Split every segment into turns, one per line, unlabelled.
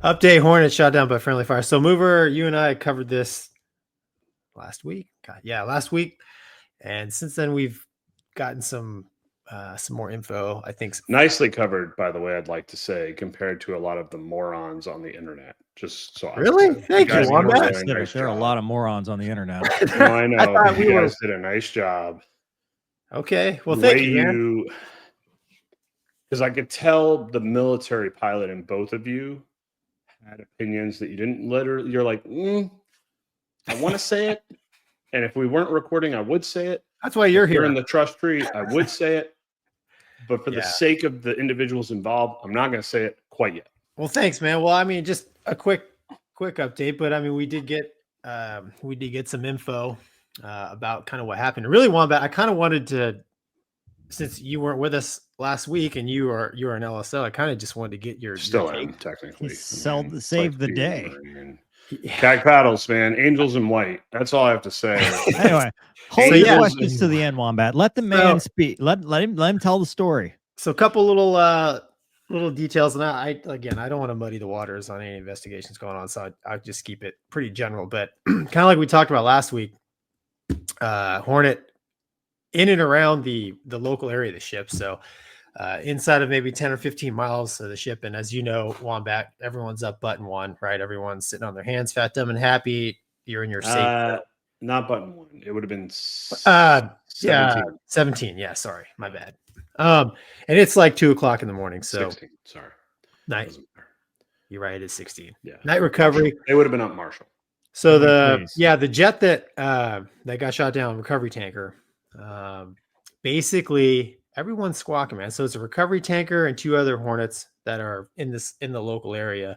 Update: Hornet shot down by friendly fire. So, Mover, you and I covered this last week. God, yeah, last week. And since then, we've gotten some more info. I think
nicely covered, by the way. I'd like to say, compared to a lot of the morons on the internet. Just so
really, thank you.
There are a lot of morons on the internet.
No, I know. You guys did a nice job.
Okay, well, thank you, man.
Because I could tell the military pilot in both of you had opinions that you didn't literally. You're like, I want to say it, and if we weren't recording, I would say it.
That's why you're here.
You're in the trust tree. I would say it, but for the sake of the individuals involved, I'm not going to say it quite yet.
Well, thanks, man. Well, I mean, just a quick update, but I mean, we did get some info about kind of what happened. Really, Wombat, I kind of wanted to, since you weren't with us last week and you are an LSO, I kind of just wanted to get your
take. Technically
save the day.
Cat paddles, man. Angels in white. That's all I have to say.
Anyway, hold your questions to the end, Wombat. Let the man speak. Let him tell the story.
So a couple little details, and I don't want to muddy the waters on any investigations going on, so I just keep it pretty general. But kind of like we talked about last week, Hornet in and around the local area of the ship. So inside of maybe 10 or 15 miles of the ship. And as you know, Wombat, everyone's up button one, right? Everyone's sitting on their hands, fat, dumb, and happy. You're in your safe.
Not button one. It would have been
17. Yeah, sorry, my bad. And it's like 2:00 in the morning. So
16, sorry.
Night. You're right, it's 16.
Yeah.
Night recovery.
They would have been up Marshall.
So the jet that got shot down, recovery tanker, basically everyone's squawking, man. So it's a recovery tanker and 2 other Hornets that are in the local area.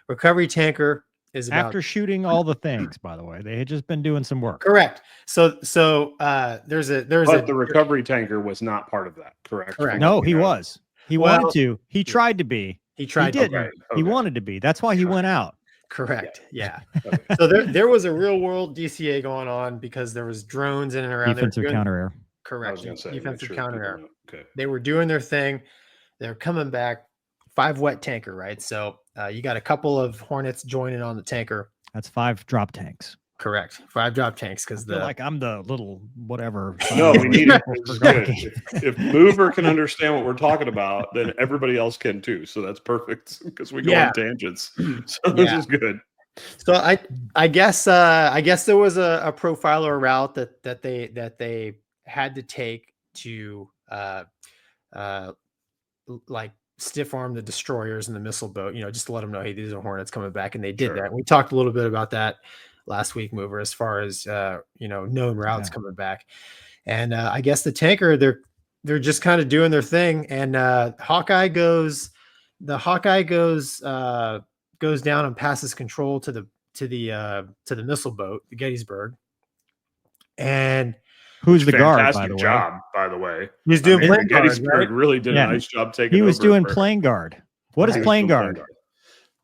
Recovery tanker is about,
after shooting all the things, by the way, they had just been doing some work.
Correct. So the
recovery tanker was not part of that. Correct.
No, he was. He wanted to. He tried to be.
He tried.
He didn't. Okay. He wanted to be. That's why he went out.
Correct. Yeah. Okay. So there was a real world DCA going on because there was drones in and around.
Defensive counter air.
Correct. Defensive counter air. Okay. They were doing their thing. They're coming back. 5 wet tanker, right? So you got a couple of Hornets joining on the tanker.
That's 5 drop tanks.
Correct. 5 drop tanks because
I'm the little whatever.
No, we need it. If Mover can understand what we're talking about, then everybody else can too. So that's perfect because we go on tangents. So this is good.
So I guess there was a profiler route that they had to take to like stiff arm the destroyers and the missile boat, just to let them know, hey, these are Hornets coming back, and they did that. We talked a little bit about that last week, Mover, as far as known routes coming back. And I guess the tanker, they're just kind of doing their thing, and Hawkeye goes down and passes control to the missile boat, the Gettysburg. And
who's the guard, by the way?
Job, by the way.
He's doing plane guard,
Gettysburg, right? Really did a nice job taking over.
He was doing plane guard. What is plane guard?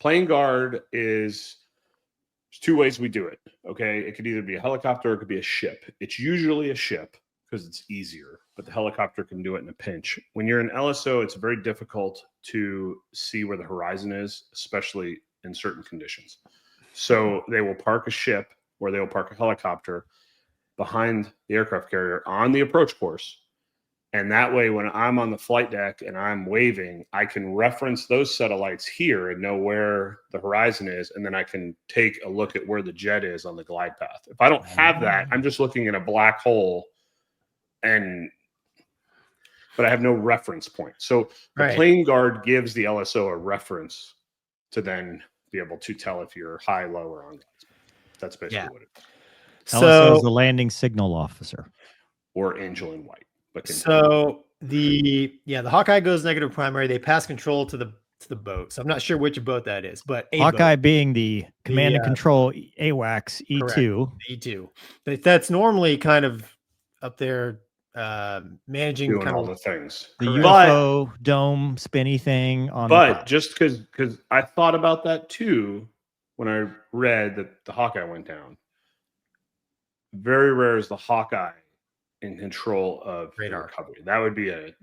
Plane guard is, there's 2 ways we do it. Okay. It could either be a helicopter or it could be a ship. It's usually a ship because it's easier, but the helicopter can do it in a pinch. When you're an LSO, it's very difficult to see where the horizon is, especially in certain conditions. So they will park a ship or they will park a helicopter behind the aircraft carrier on the approach course. And that way, when I'm on the flight deck and I'm waving, I can reference those satellites here and know where the horizon is. And then I can take a look at where the jet is on the glide path. If I don't have that, I'm just looking at a black hole, but I have no reference point. So the plane guard gives the LSO a reference to then be able to tell if you're high, low, or on glide. That's basically what it is.
LSO is the landing signal officer.
Or angel in white.
So the Hawkeye goes negative primary. They pass control to the boat. So I'm not sure which boat that is, but
Hawkeye being the command and control AWACS E2.
E2. But that's normally kind of up there managing
doing
kind
all
of
the things.
The UFO dome spinny thing on
but just because I thought about that too when I read that the Hawkeye went down. Very rare is the Hawkeye in control of
radar
recovery. That would be a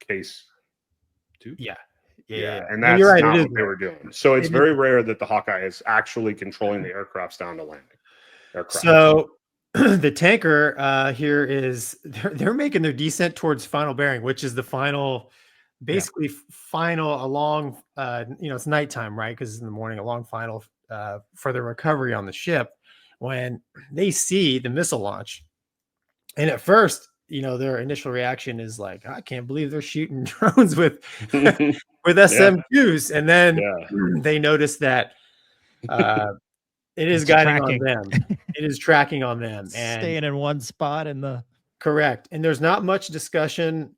case 2.
Yeah. Yeah.
And
And
that's
you're right,
not
it
what
is
they were doing. So it's
It is-
very rare that the Hawkeye is actually controlling the aircrafts down to landing.
So the tanker here is they're making their descent towards final bearing, which is the final, basically final along. It's nighttime, right? Because it's in the morning, a long final for the recovery on the ship. When they see the missile launch, and at first, their initial reaction is like, I can't believe they're shooting drones with with SM2s, and then they notice that. It is guiding on them. It is tracking on them and
staying in one spot in the
correct. And there's not much discussion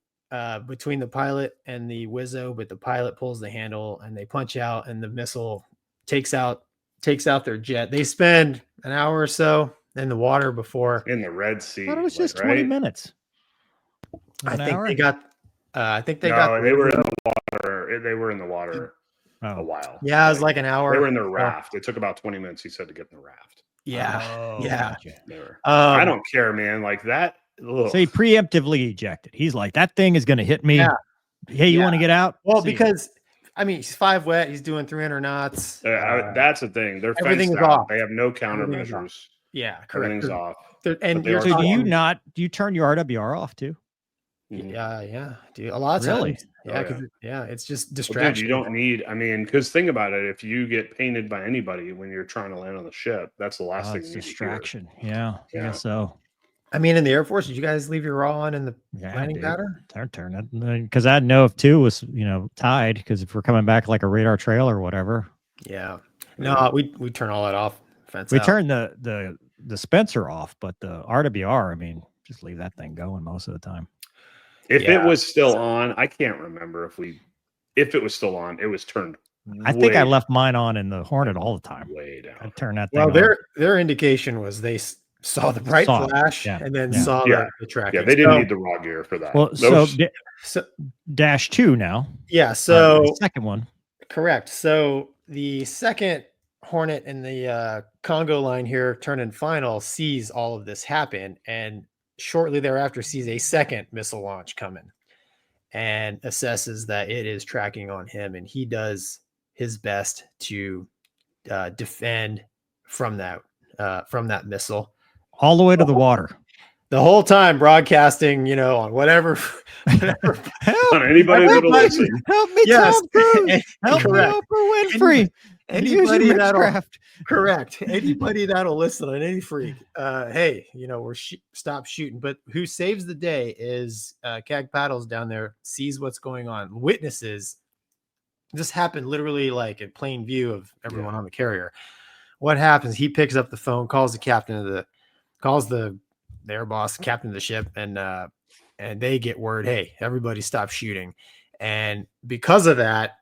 between the pilot and the Wizzo, but the pilot pulls the handle and they punch out, and the missile takes out their jet. They spend an hour or so in the water before
in the Red Sea.
I thought it was just 20 minutes.
I think they got.
They were in the water. They were in the water a while.
Yeah, it was like an hour.
They were in their raft. It took about 20 minutes. He said to get in the raft.
Yeah,
Gotcha.
I don't care, man. Like that.
So he preemptively ejected. He's like, that thing is going to hit me.
Yeah.
Hey, you want to get out?
Well, because he's 5 wet. He's doing 300 knots.
That's the thing. They're
everything's
fenced out.
off.
They have no countermeasures.
Yeah, correct.
Everything's off.
And
so do you turn your RWR off too?
Yeah. Do a lot of times. Yeah, it's just distraction.
Well, dude, you don't need. Because think about it. If you get painted by anybody when you're trying to land on the ship, that's the last thing.
It's distraction. Yeah. So.
In the Air Force, did you guys leave your raw on in the landing pattern?
Turn it, because I'd know if 2 was tied. Because if we're coming back like a radar trail or whatever.
Yeah. No, we turn all that off.
We turn the Spencer off, but the RWR, just leave that thing going most of the time.
If it was still on, I can't remember if it was still on, it was turned.
I think I left mine on in the Hornet all the time.
Way down.
I turned that thing on.
Their indication was they saw the bright flash and then saw the tracking.
Yeah, they didn't need the raw gear for that.
Well, so -2 now.
Yeah, so
the second one.
Correct. So the second Hornet in the Congo line here, turning final, sees all of this happen, and shortly thereafter sees a second missile launch coming and assesses that it is tracking on him, and he does his best to defend from that missile
all the way to the water.
Oh.
The whole time broadcasting, on whatever
on anybody that'll listen.
Help me, Tom Cruise. Help me, Oprah Winfrey.
Anybody that'll listen on any freak. Hey, we're stop shooting. But who saves the day is CAG Paddles down there, sees what's going on, witnesses. This happened literally like in plain view of everyone on the carrier. What happens? He picks up the phone, calls the air boss, captain of the ship, and they get word, hey, everybody stop shooting. And because of that,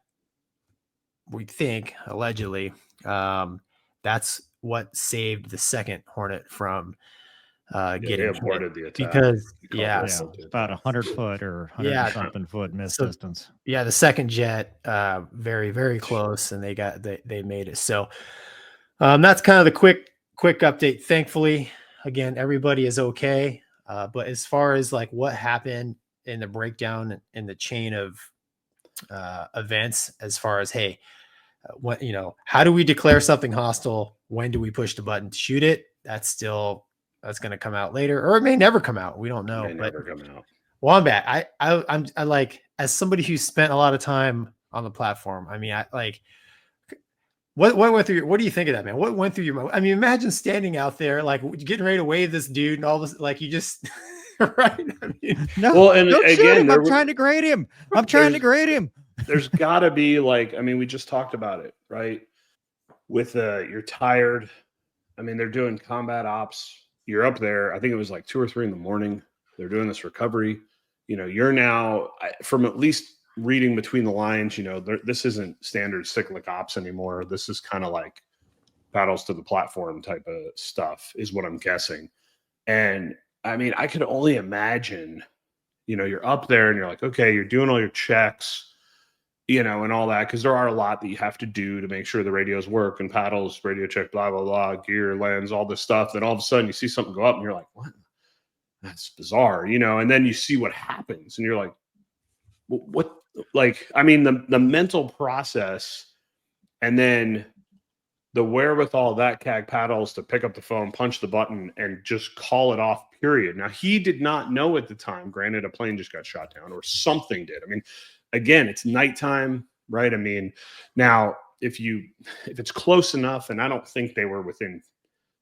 we think allegedly that's what saved the second Hornet from getting
aborted the attack,
because
about 100 foot or 100 something foot miss distance.
Yeah, the second jet very, very close, and they made it. So that's kind of the quick update. Thankfully, again, everybody is okay. But as far as like what happened in the breakdown in the chain of events, as far as, hey, how do we declare something hostile? When do we push the button to shoot it? That's going to come out later, or it may never come out. We don't know.
It may never come out.
Wombat, I like, as somebody who spent a lot of time on the platform. What went through what do you think of that, man? What went through your mind? Imagine standing out there, like getting ready to wave this dude and all this, like you just, right?
Well, and again,
I'm trying to grade him.
There's got to be we just talked about it, right? With you're tired. They're doing combat ops. You're up there. I think it was like 2 or 3 in the morning. They're doing this recovery. You're now, from at least reading between the lines, this isn't standard cyclic ops anymore. This is kind of like paddles to the platform type of stuff, is what I'm guessing. And I could only imagine, you're up there and you're like, okay, you're doing all your checks, and all that, because there are a lot that you have to do to make sure the radios work and paddles, radio check, blah, blah, blah, gear, lens, all this stuff. Then all of a sudden you see something go up and you're like, what? That's bizarre, and then you see what happens and you're like, what like, I mean, the mental process, and then the wherewithal that CAG paddles to pick up the phone, punch the button, and just call it off, period. Now, he did not know at the time, granted, a plane just got shot down or something did. I mean, again, it's nighttime, right? I mean, now, if it's close enough, and I don't think they were within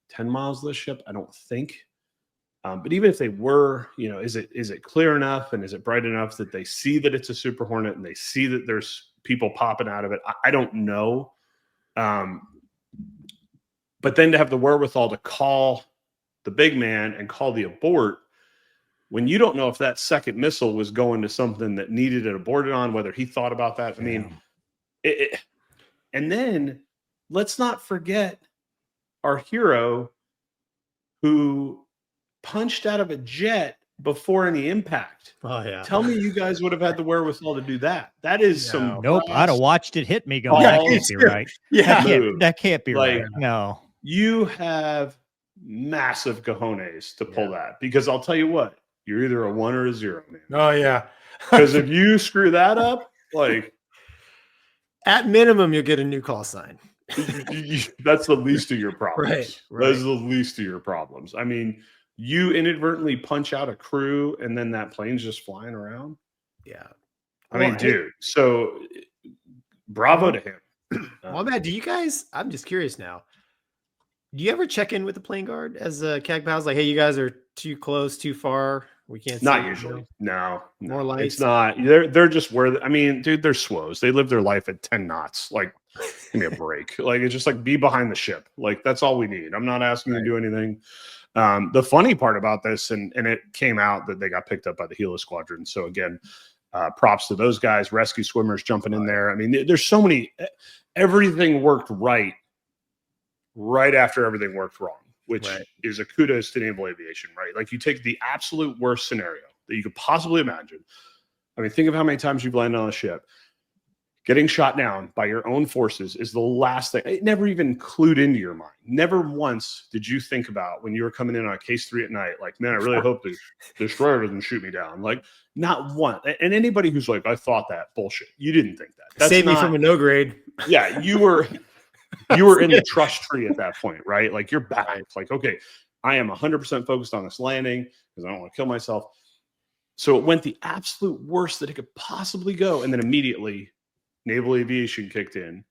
10 miles of the ship, I don't think. But even if they were, is it clear enough and is it bright enough that they see that it's a Super Hornet and they see that there's people popping out of it? I don't know. But then to have the wherewithal to call the big man and call the abort when you don't know if that second missile was going to something that needed it aborted on, whether he thought about that. I mean, and then let's not forget our hero who punched out of a jet before any impact.
Oh yeah.
Tell me you guys would have had the wherewithal to do that. That is some
Nope. I'd have watched it hit me going, that can't be right.
Yeah.
That can't be
Like,
right. No.
You have massive cojones to pull that, because I'll tell you what, you're either a 1 or a 0, man.
Oh yeah.
Because if you screw that up, like,
at minimum, you'll get a new call sign.
that's the least of your problems.
Right.
That's the least of your problems. I mean, you inadvertently punch out a crew and then that plane's just flying around.
Yeah.
I mean, dude, so bravo to him.
Wombat, do you guys, I'm just curious now, do you ever check in with the plane guard as a CAG pals? Like, hey, you guys are too close, too far. We can't see.
Not usually. No.
More lights.
It's not. They're just where, I mean, dude, they're swows. They live their life at 10 knots. Like, give me a break. Like, it's just like, be behind the ship. Like, that's all we need. I'm not asking you to do anything. The funny part about this, and it came out that they got picked up by the Gila Squadron. So again, props to those guys, rescue swimmers jumping in there. I mean, there's so many, everything worked right after everything worked wrong, which is a kudos to naval aviation, right? Like, you take the absolute worst scenario that you could possibly imagine. I mean, think of how many times you've landed on a ship. Getting shot down by your own forces is the last thing. It never even clued into your mind. Never once did you think about, when you were coming in on case 3 at night, like, man, I really hope the destroyer doesn't shoot me down. Like, not one. And anybody who's like, I thought that, bullshit. You didn't think that.
Save me from a no grade.
Yeah, you were in the trust tree at that point, right? Like, you're back. It's like, okay, I am 100% focused on this landing because I don't want to kill myself. So it went the absolute worst that it could possibly go. And then immediately naval aviation kicked in,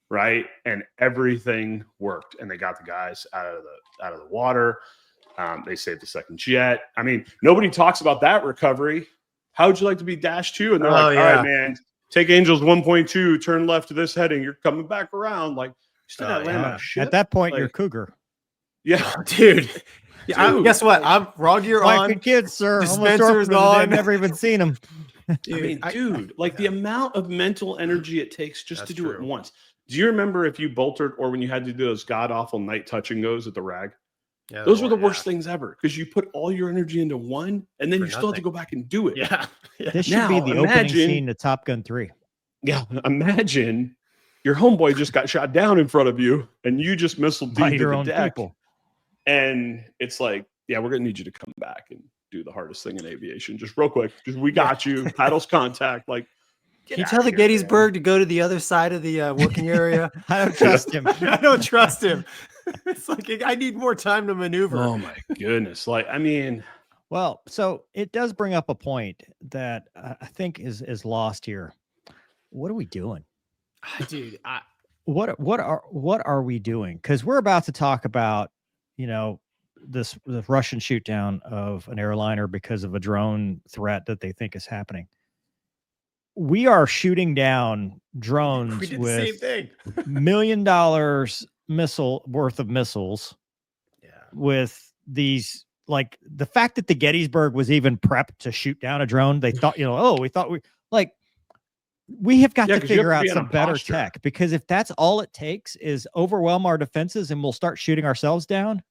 right? And everything worked. And they got the guys out of the water. They saved the second jet. I mean, nobody talks about that recovery. How would you like to be -2? And they're like, all right, man, take Angels 1.2, turn left to this heading. You're coming back around. Like, still not land on a ship.
At that point,
like,
you're Cougar.
Yeah,
dude. Yeah, guess what? I'm raw gear on.
Kids, sir.
Dispenser's on.
I've never even seen them.
Dude,
I mean, like, the amount of mental energy it takes just to do it once. Do you remember if you bolted, or when you had to do those god awful night touch and goes at the rag? Yeah, those were the worst things ever, because you put all your energy into one and then you still have to go back and do it.
Yeah.
This should be the opening scene to Top Gun 3.
Yeah. Imagine your homeboy just got shot down in front of you and you just missiled deep to the deck. People. And it's like, yeah, we're going to need you to come back and do the hardest thing in aviation. Just real quick. Just, we got you. Paddles contact. Like,
can you tell the Gettysburg to go to the other side of the working area?
I don't trust him.
I don't trust him. It's like, I need more time to maneuver.
Oh my goodness. Like, I mean,
well, so it does bring up a point that I think is lost here. What are we doing?
Dude,
what are we doing? Because we're about to talk about, the Russian shoot down of an airliner because of a drone threat that they think is happening. We are shooting down drones with
the same thing.
$1 million missile worth of missiles.
Yeah.
With these, like, the fact that the Gettysburg was even prepped to shoot down a drone, they thought, we have got to figure out some better tech, because if that's all it takes is overwhelm our defenses and we'll start shooting ourselves down.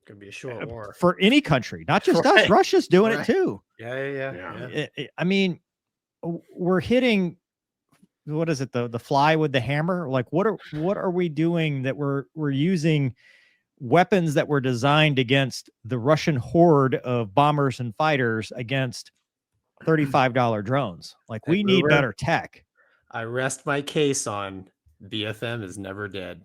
It's gonna be a short war
for any country, not just us. Russia's doing it too.
Yeah.
I mean, we're hitting, what is it, the fly with the hammer? Like, what are we doing that we're using weapons that were designed against the Russian horde of bombers and fighters against $35 drones. Like,
Hey,
we need
Boomer.
better tech.
I rest my case on BFM is never dead.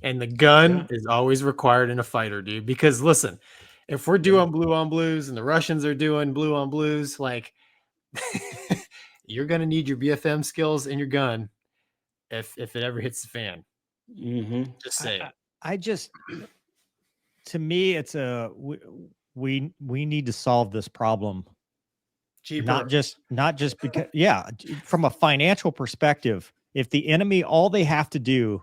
And the gun is always required in a fighter, dude. Because listen, if we're doing blue on blues and the Russians are doing blue on blues, like you're gonna need your BFM skills in your gun if it ever hits the fan. Just say it.
I just, to me, it's we need to solve this problem.
Cheaper.
Not just because, yeah, from a financial perspective, if the enemy, all they have to do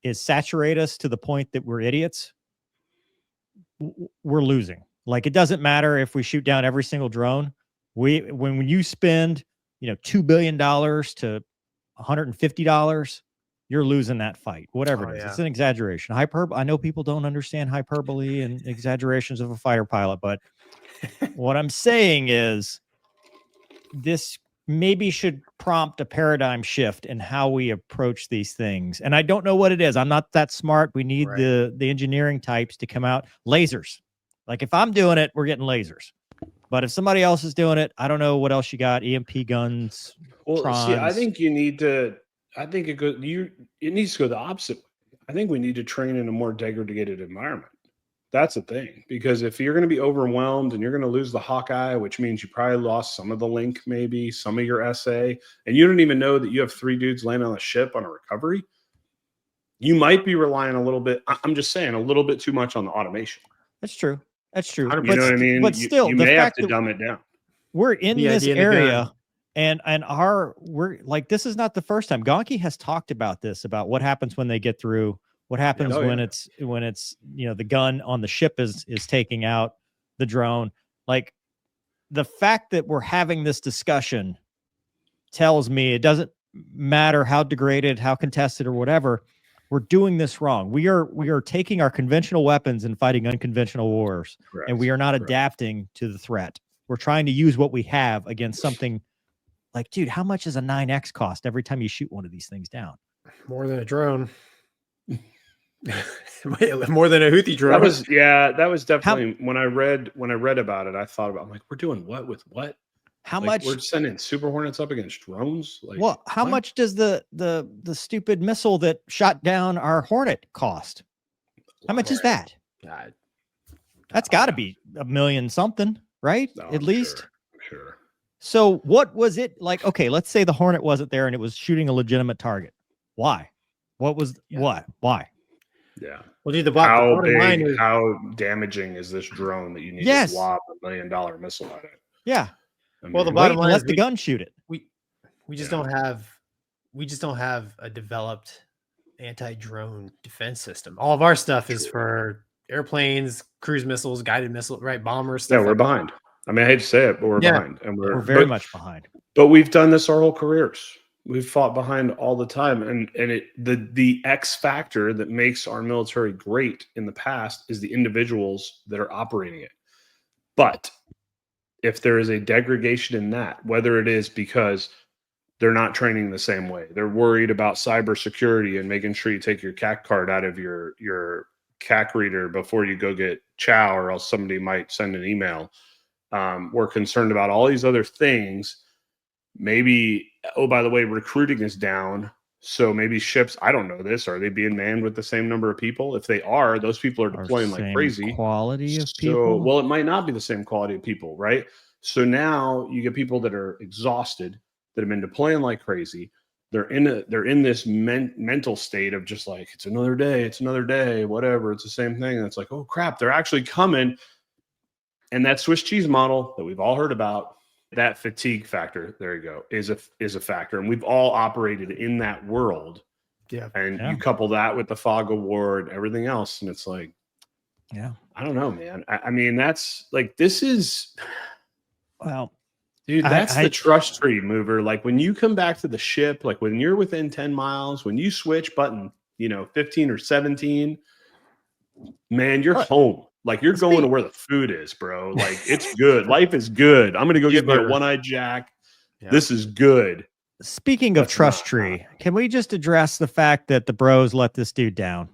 is saturate us to the point that we're idiots, we're losing. Like, it doesn't matter if we shoot down every single drone. When you spend, $2 billion to $150, you're losing that fight, whatever it is. It's an exaggeration. I know people don't understand hyperbole and exaggerations of a fighter pilot, but what I'm saying is this maybe should prompt a paradigm shift in how we approach these things. And I don't know what it is. I'm not that smart. We need the engineering types to come out. Lasers. Like, if I'm doing it, we're getting lasers. But if somebody else is doing it, I don't know what else you got. EMP guns.
Well,
Trons.
see, I think you need to. I think it needs to go the opposite way. I think we need to train in a more degraded environment. That's the thing, because if you're going to be overwhelmed and you're going to lose the Hawkeye, which means you probably lost some of the link, maybe some of your SA, and you don't even know that you have 3 dudes landing on a ship on a recovery, you might be relying a little bit. I'm just saying, a little bit too much on the automation.
That's true. That's true.
You know what I mean?
But still,
you
the
may have
fact
to
that
dumb it down.
we're in
The
this
idea in the
area,
gun.
and we're like, this is not the first time. Gonky has talked about this, about what happens when they get through. What happens when it's the gun on the ship is taking out the drone. Like, the fact that we're having this discussion tells me it doesn't matter how degraded, how contested, or whatever. We're doing this wrong. We are taking our conventional weapons and fighting unconventional wars, and we are not adapting to the threat. We're trying to use what we have against something. Like, dude, how much does a 9X cost every time you shoot one of these things down?
More than a drone. More than a Houthi drone.
That was definitely when I read about it, I thought about, I'm like, we're doing what with what?
How
like,
much?
We're sending Super Hornets up against drones? Like,
well, how
what?
much does the stupid missile that shot down our Hornet cost? How much is that? That's got to be $1 million something, right?
No,
At least.
Sure.
So what was it like? Okay, let's say the Hornet wasn't there and it was shooting a legitimate target. Why? What was what? Why?
Yeah.
Well, dude,
how damaging is this drone that you need to lob $1 million missile at it?
Yeah.
I mean,
well, the bottom line is
let the gun shoot it.
We just don't have a developed anti-drone defense system. All of our stuff is for airplanes, cruise missiles, guided missiles, right? Bombers.
Yeah, we're behind. I mean, I hate to say it, but we're behind, and
we're very much behind.
But we've done this our whole careers. We've fought behind all the time, and the X factor that makes our military great in the past is the individuals that are operating it. But if there is a degradation in that, whether it is because they're not training the same way, they're worried about cybersecurity and making sure you take your CAC card out of your CAC reader before you go get chow, or else somebody might send an email. We're concerned about all these other things. Maybe, oh, by the way, recruiting is down. So maybe ships, I don't know this, are they being manned with the same number of people? If they are, those people are deploying like crazy.
Quality of people.
Well, it might not be the same quality of people, right? So now you get people that are exhausted, that have been deploying like crazy. They're in this mental state of just like, it's another day, whatever. It's the same thing. And it's like, oh crap, they're actually coming. And that Swiss cheese model that we've all heard about, that fatigue factor, there you go, is a factor. And we've all operated in that world.
Yeah.
And you couple that with the fog of war and everything else, and it's like,
yeah,
I don't know, man. I mean, that's like, this is,
well,
dude, that's the trust tree mover. Like, when you come back to the ship, like when you're within 10 miles, when you switch button, 15 or 17, man, you're home. Like, you're going to where the food is, bro. Like, it's good. Life is good. I'm going to go get my one-eyed Jack. Yeah. This is good.
Speaking of trust tree, can we just address the fact that the bros let this dude down?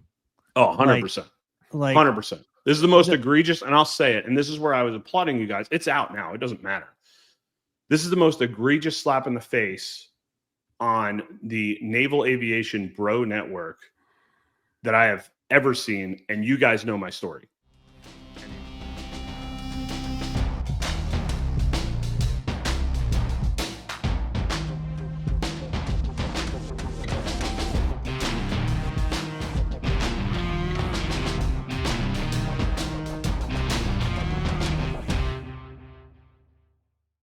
Oh, 100%.
Like
100%. This is the most egregious, and I'll say it, and this is where I was applauding you guys. It's out now. It doesn't matter. This is the most egregious slap in the face on the naval aviation bro network that I have ever seen. And you guys know my story.